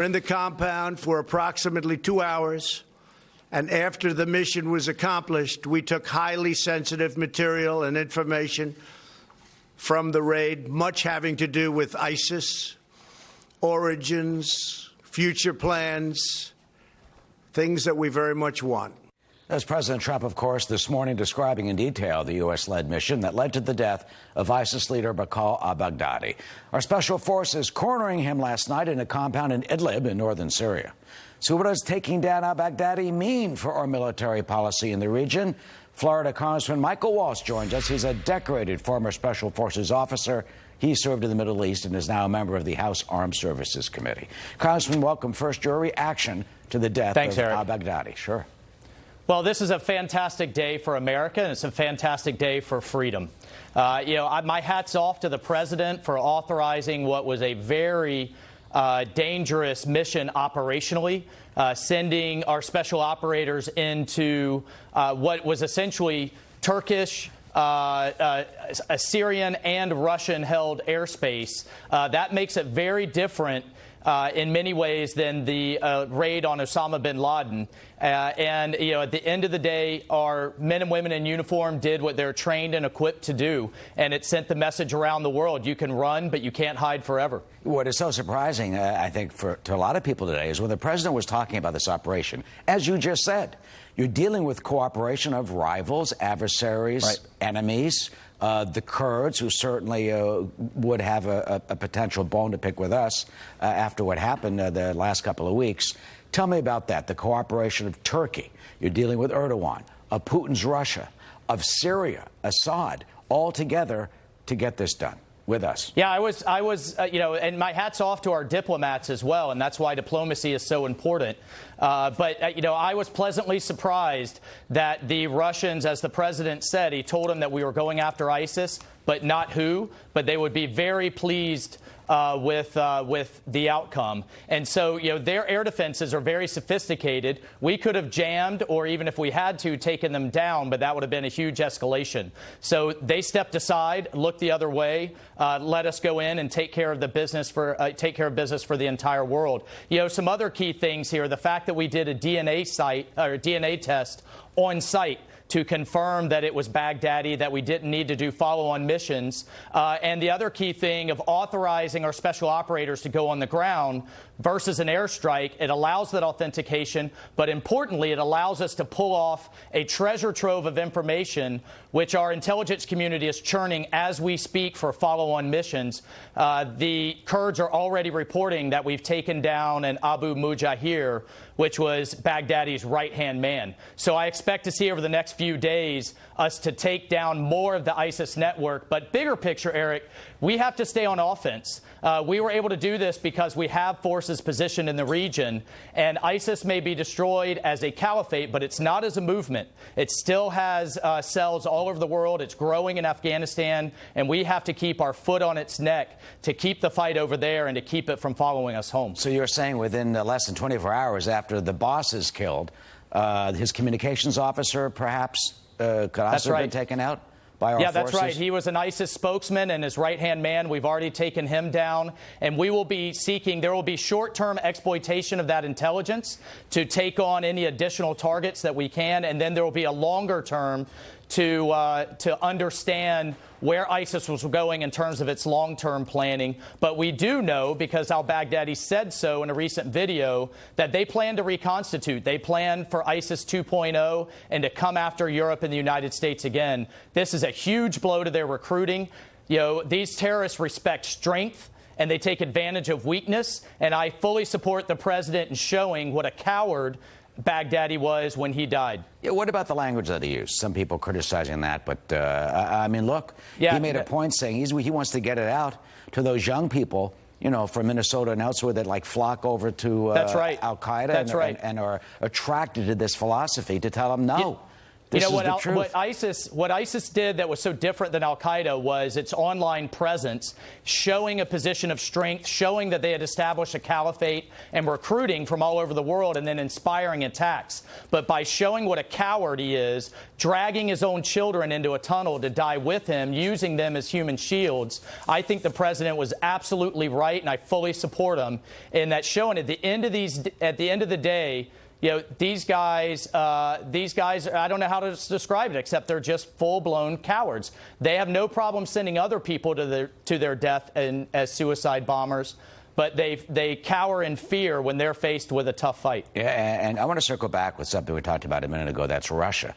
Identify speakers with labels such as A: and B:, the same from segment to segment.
A: In the compound for approximately 2 hours, and after the mission was accomplished, we took highly sensitive material and information from the raid, much having to do with ISIS, origins, future plans, things that we very much want.
B: As President Trump, of course, this morning describing in detail the U.S.-led mission that led to the death of ISIS leader Baqal al-Baghdadi. Our special forces cornering him last night in a compound in Idlib in northern Syria. So what does taking down al-Baghdadi mean for our military policy in the region? Florida Congressman Michael Waltz joins us. He's a decorated former Special Forces officer. He served in the Middle East and is now a member of the House Armed Services Committee. Congressman, welcome. First, your reaction to the death of al-Baghdadi. Sure.
C: Well, this is a fantastic day for America, and it's a fantastic day for freedom. My hat's off to the president for authorizing what was a very dangerous mission operationally, sending our special operators into what was essentially Turkish, Syrian and Russian-held airspace. That makes it very different in many ways than the raid on Osama bin Laden. At the end of the day, our men and women in uniform did what they're trained and equipped to do, and it sent the message around the world. You can run, but you can't hide forever.
B: What is so surprising, I think, to a lot of people today is when the president was talking about this operation, as you just said, you're dealing with cooperation of rivals, adversaries, right, enemies, the Kurds, who certainly would have a potential bone to pick with us after what happened the last couple of weeks. Tell me about that, the cooperation of Turkey. You're dealing with Erdogan, of Putin's Russia, of Syria, Assad, all together to get this done with us.
C: Yeah, I was, and my hat's off to our diplomats as well, and that's why diplomacy is so important. I was pleasantly surprised that the Russians, as the president said, he told them that we were going after ISIS, but not who, but they would be very pleased with the outcome. And so, their air defenses are very sophisticated. We could have jammed, or even if we had to, taken them down, but that would have been a huge escalation. So they stepped aside, looked the other way, let us go in and take care of the business for business for the entire world. Some other key things here: the fact that we did a DNA test on site to confirm that it was Baghdadi, that we didn't need to do follow-on missions. And the other key thing of authorizing our special operators to go on the ground versus an airstrike, it allows that authentication, but importantly, it allows us to pull off a treasure trove of information, which our intelligence community is churning as we speak for follow-on missions. The Kurds are already reporting that we've taken down an Abu Mujahir, which was Baghdadi's right-hand man. So I expect to see over the next few days us to take down more of the ISIS network. But bigger picture, Eric, we have to stay on offense. We were able to do this because we have forces positioned in the region, and ISIS may be destroyed as a caliphate, but it's not as a movement. It still has cells all over the world. It's growing in Afghanistan, and we have to keep our foot on its neck to keep the fight over there and to keep it from following us home.
B: So you're saying within less than 24 hours after the boss is killed, his communications officer perhaps could also have been taken out by our forces?
C: Yeah, that's right. He was an ISIS spokesman and his right-hand man. We've already taken him down, and we will be seeking, there will be short-term exploitation of that intelligence to take on any additional targets that we can, and then there will be a longer term to understand where ISIS was going in terms of its long-term planning. But we do know, because al-Baghdadi said so in a recent video, that they plan to reconstitute. They plan for ISIS 2.0 and to come after Europe and the United States again. This is a huge blow to their recruiting. These terrorists respect strength, and they take advantage of weakness. And I fully support the president in showing what a coward Baghdadi was when he died.
B: Yeah, what about the language that he used? Some people criticizing that, but I mean, look, he made a point saying he wants to get it out to those young people, from Minnesota and elsewhere that flock over to Al-Qaeda and are attracted to this philosophy, to tell them no. This is
C: what
B: the truth.
C: what ISIS did that was so different than al-Qaeda was its online presence, showing a position of strength, showing that they had established a caliphate and recruiting from all over the world and then inspiring attacks. But by showing what a coward he is, dragging his own children into a tunnel to die with him, using them as human shields, I think the president was absolutely right, and I fully support him in that showing at the end of the day, these guys, I don't know how to describe it, except they're just full-blown cowards. They have no problem sending other people to their death as suicide bombers, but they cower in fear when they're faced with a tough fight.
B: Yeah, and I want to circle back with something we talked about a minute ago. That's Russia.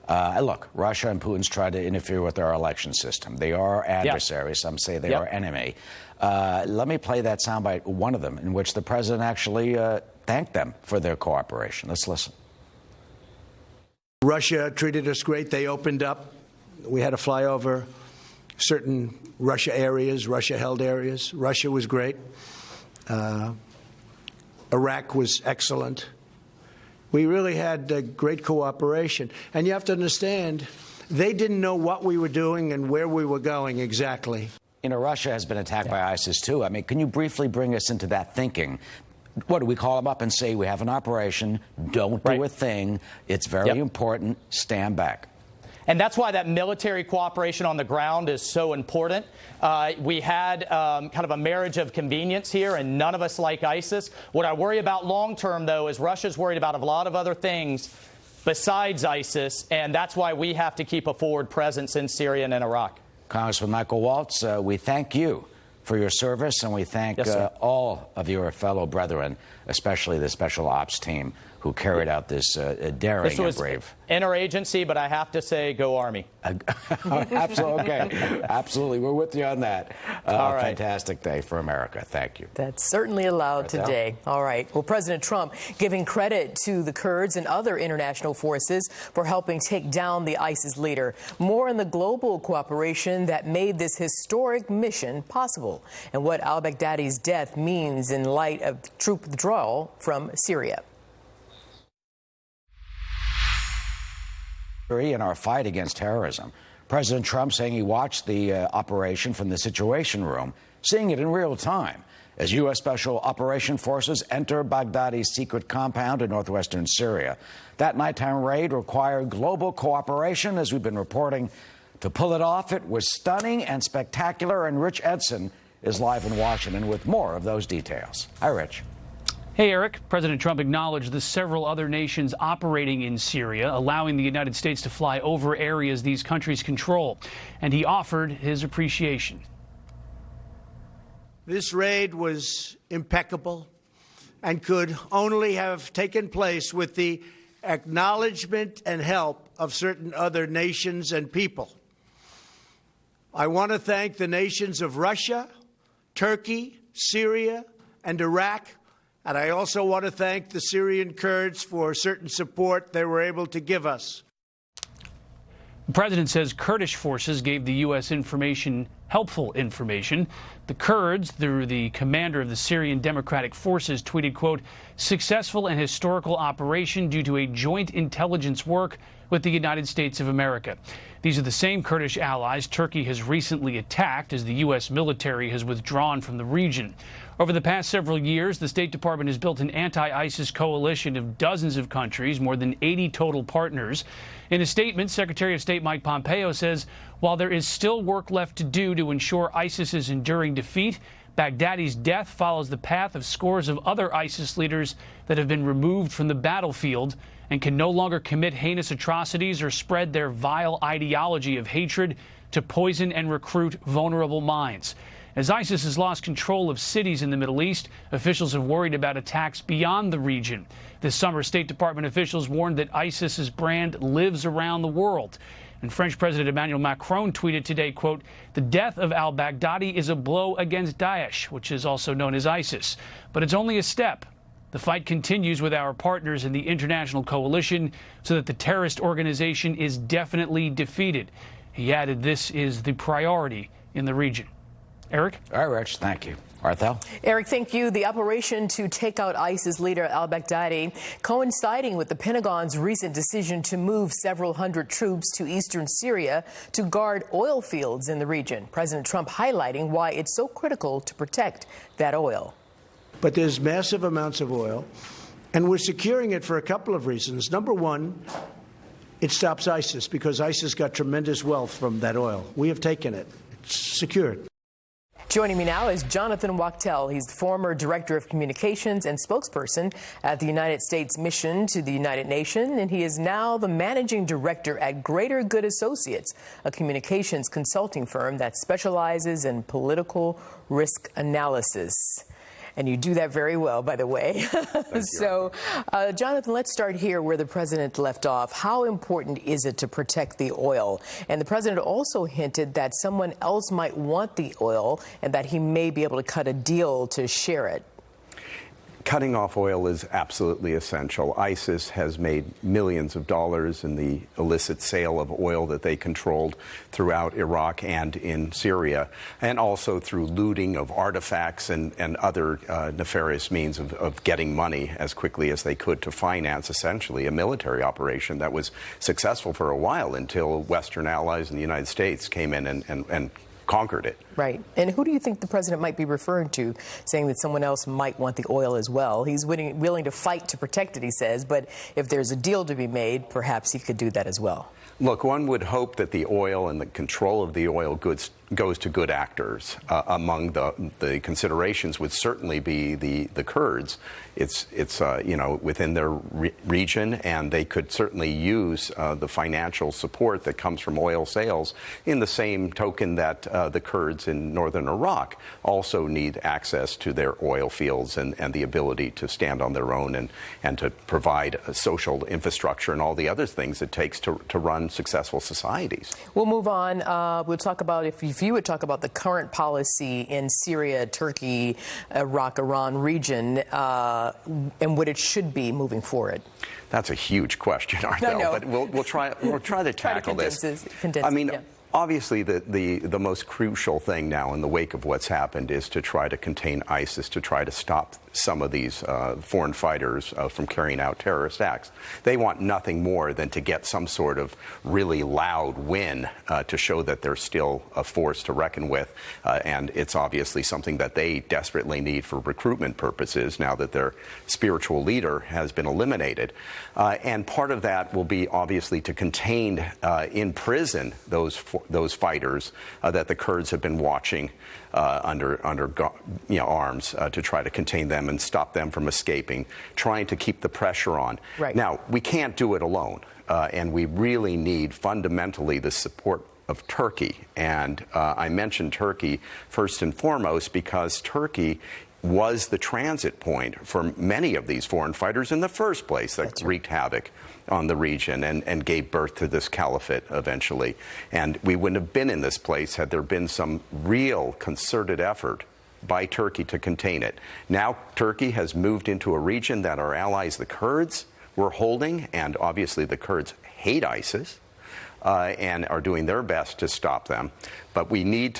B: Look, Russia and Putin's tried to interfere with our election system. They are our adversaries. Some say they are our enemy. Let me play that soundbite, one of them, in which the president actually thanked them for their cooperation. Let's listen.
A: Russia treated us great. They opened up. We had to fly over certain Russia areas, Russia-held areas. Russia was great. Iraq was excellent. We really had great cooperation. And you have to understand, they didn't know what we were doing and where we were going exactly.
B: Russia has been attacked by ISIS, too. I mean, can you briefly bring us into that thinking? What do we call them up and say, we have an operation, don't do a thing, it's very important, stand back?
C: And that's why that military cooperation on the ground is so important. We had kind of a marriage of convenience here, and none of us like ISIS. What I worry about long term, though, is Russia's worried about a lot of other things besides ISIS, and that's why we have to keep a forward presence in Syria and in Iraq.
B: Congressman Michael Waltz, we thank you for your service, and we thank all of your fellow brethren, especially the Special Ops team, who carried out this daring and brave.
C: Interagency, but I have to say, go Army.
B: Absolutely, okay. Absolutely, we're with you on that.
C: All right.
B: Fantastic day for America. Thank you.
D: That's certainly allowed today. All right. Well, President Trump giving credit to the Kurds and other international forces for helping take down the ISIS leader. More on the global cooperation that made this historic mission possible, and what al-Baghdadi's death means in light of troop withdrawal from Syria.
B: In our fight against terrorism, President Trump saying he watched the operation from the Situation Room, seeing it in real time as U.S. Special Operation Forces enter Baghdadi's secret compound in northwestern Syria. That nighttime raid required global cooperation, as we've been reporting. To pull it off, it was stunning and spectacular, and Rich Edson is live in Washington with more of those details. Hi, Rich.
E: Hey, Eric. President Trump acknowledged the several other nations operating in Syria, allowing the United States to fly over areas these countries control, and he offered his appreciation.
A: This raid was impeccable and could only have taken place with the acknowledgement and help of certain other nations and people. I want to thank the nations of Russia, Turkey, Syria, and Iraq. And I also want to thank the Syrian Kurds for certain support they were able to give us.
E: The president says Kurdish forces gave the U.S. helpful information. The Kurds, through the commander of the Syrian Democratic Forces, tweeted, quote, "Successful and historical operation due to a joint intelligence work with the United States of America." These are the same Kurdish allies Turkey has recently attacked as the U.S. military has withdrawn from the region. Over the past several years, the State Department has built an anti-ISIS coalition of dozens of countries, more than 80 total partners. In a statement, Secretary of State Mike Pompeo says, while there is still work left to do to ensure ISIS's enduring defeat, Baghdadi's death follows the path of scores of other ISIS leaders that have been removed from the battlefield and can no longer commit heinous atrocities or spread their vile ideology of hatred to poison and recruit vulnerable minds. As ISIS has lost control of cities in the Middle East, officials have worried about attacks beyond the region. This summer, State Department officials warned that ISIS's brand lives around the world. And French President Emmanuel Macron tweeted today, quote, "The death of al-Baghdadi is a blow against Daesh, which is also known as ISIS. But it's only a step. The fight continues with our partners in the international coalition so that the terrorist organization is definitely defeated." He added this is the priority in the region. Eric?
B: All right, Rich, thank you. Arthel?
D: Eric, thank you. The operation to take out ISIS leader al-Baghdadi coinciding with the Pentagon's recent decision to move several hundred troops to eastern Syria to guard oil fields in the region. President Trump highlighting why it's so critical to protect that oil.
A: But there's massive amounts of oil, and we're securing it for a couple of reasons. Number one, it stops ISIS because ISIS got tremendous wealth from that oil. We have taken it. It's secured.
D: Joining me now is Jonathan Wachtel. He's the former Director of Communications and spokesperson at the United States Mission to the United Nations, and he is now the Managing Director at Greater Good Associates, a communications consulting firm that specializes in political risk analysis. And you do that very well, by the way. So, Jonathan, let's start here where the president left off. How important is it to protect the oil? And the president also hinted that someone else might want the oil and that he may be able to cut a deal to share it.
F: Cutting off oil is absolutely essential. ISIS has made millions of dollars in the illicit sale of oil that they controlled throughout Iraq and in Syria, and also through looting of artifacts and other nefarious means of getting money as quickly as they could to finance essentially a military operation that was successful for a while until Western allies in the United States came in and conquered it.
D: Right. And who do you think the president might be referring to, saying that someone else might want the oil as well? He's willing to fight to protect it, he says, but if there's a deal to be made, perhaps he could do that as well.
F: Look, one would hope that the oil and the control of the oil goods goes to good actors. Among the considerations would certainly be the Kurds. It's you know, within their region, and they could certainly use the financial support that comes from oil sales in the same token that the Kurds in northern Iraq also need access to their oil fields and the ability to stand on their own and to provide a social infrastructure and all the other things it takes to run successful societies.
D: We'll move on. We'll talk about, if you would talk about the current policy in Syria, Turkey, Iraq, Iran region, and what it should be moving forward.
F: That's a huge question, Arthel, but we'll try to tackle this. I mean,
D: yeah.
F: Obviously, the most crucial thing now in the wake of what's happened is to try to contain ISIS, to try to stop some of these foreign fighters from carrying out terrorist acts. They want nothing more than to get some sort of really loud win to show that they're still a force to reckon with, and it's obviously something that they desperately need for recruitment purposes now that their spiritual leader has been eliminated. And part of that will be obviously to contain in prison those fighters that the Kurds have been watching under arms to try to contain them and stop them from escaping, trying to keep the pressure on.
D: Right.
F: Now, we can't do it alone, and we really need fundamentally the support of Turkey. And I mentioned Turkey first and foremost because Turkey was the transit point for many of these foreign fighters in the first place that wreaked havoc on the region and gave birth to this caliphate eventually. And we wouldn't have been in this place had there been some real concerted effort by Turkey to contain it. Now Turkey has moved into a region that our allies, the Kurds, were holding, and obviously the Kurds hate ISIS. And are doing their best to stop them, but we need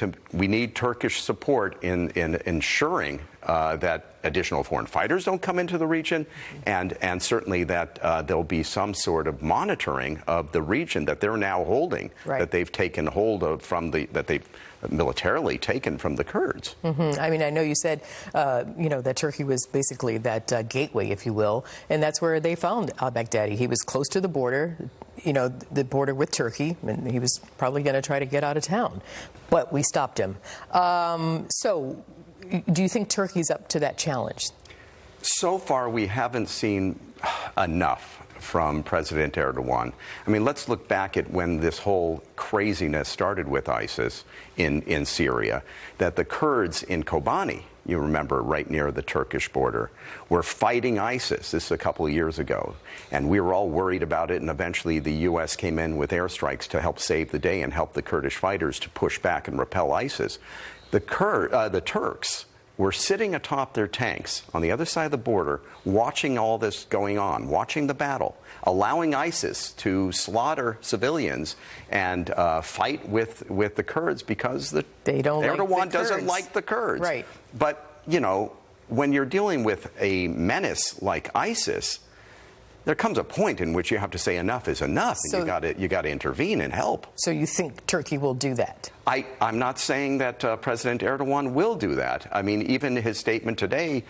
F: Turkish support in ensuring that additional foreign fighters don't come into the region, and certainly that there'll be some sort of monitoring of the region that they're now holding,
D: right,
F: that they've taken hold of that they've militarily taken from the Kurds.
D: Mm-hmm. I mean, I know you said, that Turkey was basically that gateway, if you will, and that's where they found al-Baghdadi. He was close to the border, the border with Turkey, and he was probably going to try to get out of town, but we stopped him. So, do you think Turkey's up to that challenge?
F: So far, we haven't seen enough from President Erdogan. I mean, let's look back at when this whole craziness started with ISIS in Syria, that the Kurds in Kobani, you remember, right near the Turkish border, were fighting ISIS. This is a couple of years ago. And we were all worried about it, and eventually the U.S. came in with airstrikes to help save the day and help the Kurdish fighters to push back and repel ISIS. The Turks were sitting atop their tanks on the other side of the border, watching all this going on, watching the battle, allowing ISIS to slaughter civilians and fight with the Kurds because Erdogan doesn't like the Kurds.
D: Right.
F: But you know, when you're dealing with a menace like ISIS, there comes a point in which you have to say enough is enough, and you got to intervene and help.
D: So you think Turkey will do that?
F: I'm not saying that President Erdogan will do that. I mean, even his statement today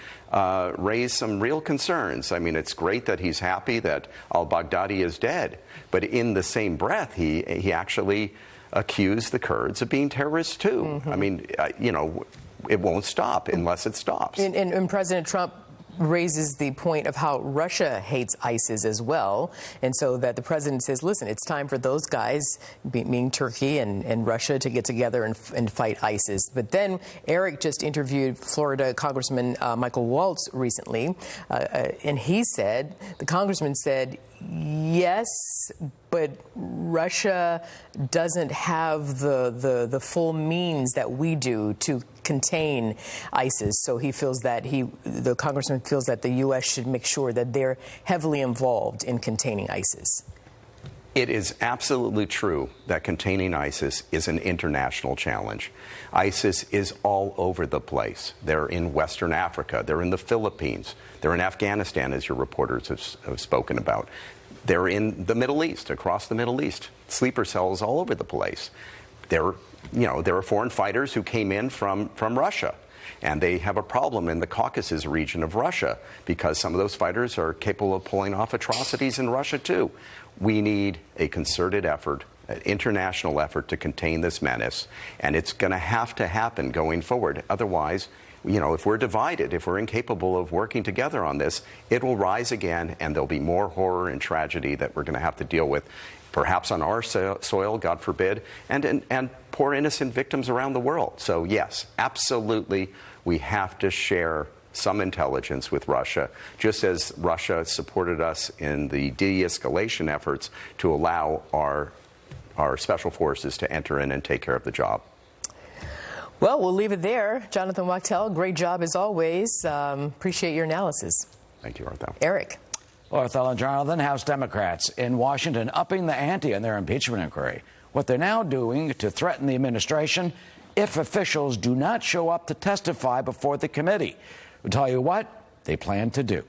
F: raised some real concerns. I mean, it's great that he's happy that al-Baghdadi is dead, but in the same breath, he actually accused the Kurds of being terrorists too. Mm-hmm. I mean, you know, it won't stop unless it stops.
D: And President Trump raises the point of how Russia hates ISIS as well. And so that the president says, listen, it's time for those guys, meaning Turkey and Russia, to get together and fight ISIS. But then Eric just interviewed Florida Congressman Michael Waltz recently, and he said, the congressman said, yes, but Russia doesn't have the full means that we do to contain ISIS. So he feels that the congressman feels that the U.S. should make sure that they're heavily involved in containing ISIS.
F: It is absolutely true that containing ISIS is an international challenge. ISIS is all over the place. They're in Western Africa. They're in the Philippines. They're in Afghanistan, as your reporters have spoken about. They're in the Middle East, across the Middle East. Sleeper cells all over the place. There are foreign fighters who came in from Russia, and they have a problem in the Caucasus region of Russia because some of those fighters are capable of pulling off atrocities in Russia too. We need a concerted effort, an international effort to contain this menace, and it's going to happen going forward. Otherwise, you know, if we're divided, if we're incapable of working together on this, it will rise again, and there'll be more horror and tragedy that we're going to have to deal with, perhaps on our soil, God forbid, and poor innocent victims around the world. So yes, absolutely, we have to share some intelligence with Russia, just as Russia supported us in the de-escalation efforts to allow our special forces to enter in and take care of the job.
D: Well, we'll leave it there. Jonathan Wachtel, great job as always. Appreciate your analysis.
F: Thank you, Arthur.
D: Eric.
B: Arthur and Jonathan, House Democrats in Washington upping the ante in their impeachment inquiry. What they're now doing to threaten the administration if officials do not show up to testify before the committee. We'll tell you what they plan to do.